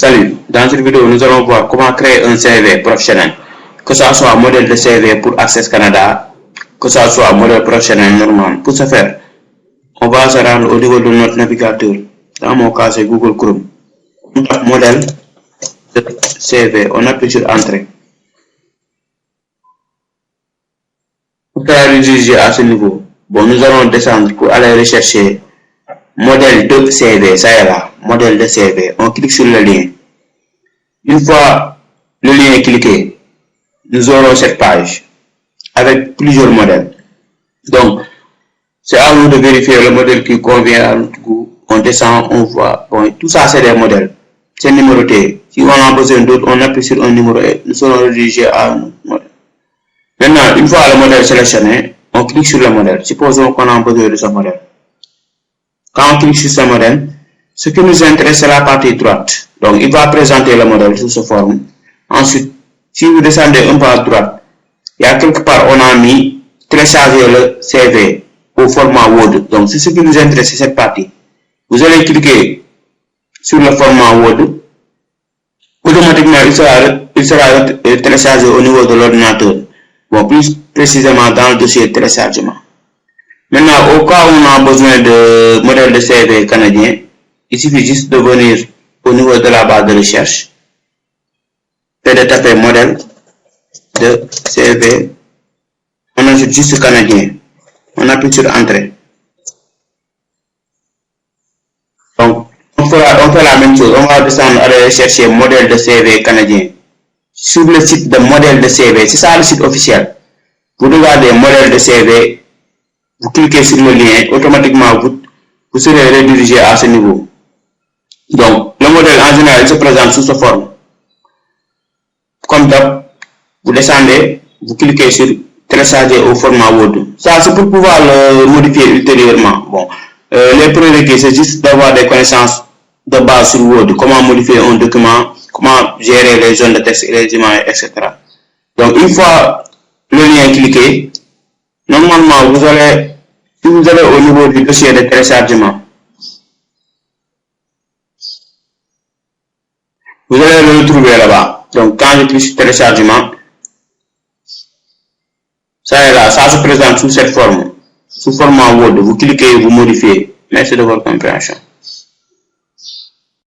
Salut, dans cette vidéo, nous allons voir comment créer un CV professionnel, que ce soit modèle de CV pour Access Canada, que ce soit modèle professionnel normal. Pour ce faire, on va se rendre au niveau de notre navigateur. Dans mon cas, c'est Google Chrome. On tape modèle de CV, on appuie sur Entrée. Pour faire rediriger à ce niveau, bon, nous allons descendre pour aller rechercher modèle de CV, ça y est là, modèle de CV. On clique sur le lien. Une fois le lien est cliqué, nous aurons cette page avec plusieurs modèles. Donc, c'est à nous de vérifier le modèle qui convient à notre goût. On descend, on voit. Bon, tout ça, c'est des modèles. C'est numéroté. Si on a besoin d'autres, on appuie sur un numéro et nous serons redirigés à un modèle. Maintenant, une fois le modèle sélectionné, on clique sur le modèle. Supposons qu'on a besoin de ce modèle. Quand on clique sur ce modèle, ce qui nous intéresse, c'est la partie droite. Donc, il va présenter le modèle sous cette forme. Ensuite, si vous descendez un peu à droite, il y a quelque part, on a mis télécharger le CV au format Word. Donc, c'est ce qui nous intéresse, c'est cette partie. Vous allez cliquer sur le format Word. Automatiquement, il sera téléchargé au niveau de l'ordinateur. Bon, plus précisément dans le dossier téléchargement. Maintenant, au cas où on a besoin de modèle de CV canadien, il suffit juste de venir au niveau de la barre de recherche et de taper modèle de CV. On ajoute juste canadien. On appuie sur Entrée. Donc, on fait la même chose. On va descendre à aller chercher modèle de CV canadien. Sur le site de modèle de CV, c'est ça le site officiel. Vous regardez modèle de CV, vous cliquez sur le lien, automatiquement vous serez redirigé à ce niveau. Donc, le modèle en général il se présente sous cette forme. Comme d'hab, vous descendez, vous cliquez sur télécharger au format Word. Ça, c'est pour pouvoir le modifier ultérieurement. Bon, les prérequis, c'est juste d'avoir des connaissances de base sur Word, comment modifier un document, comment gérer les zones de texte et les images, etc. Donc, une fois le lien cliqué, normalement, si vous allez au niveau du dossier de téléchargement, vous allez le retrouver là-bas. Donc, quand je clique sur téléchargement, ça est là, ça se présente sous cette forme, sous format Word. Vous cliquez, vous modifiez. Merci de votre compréhension.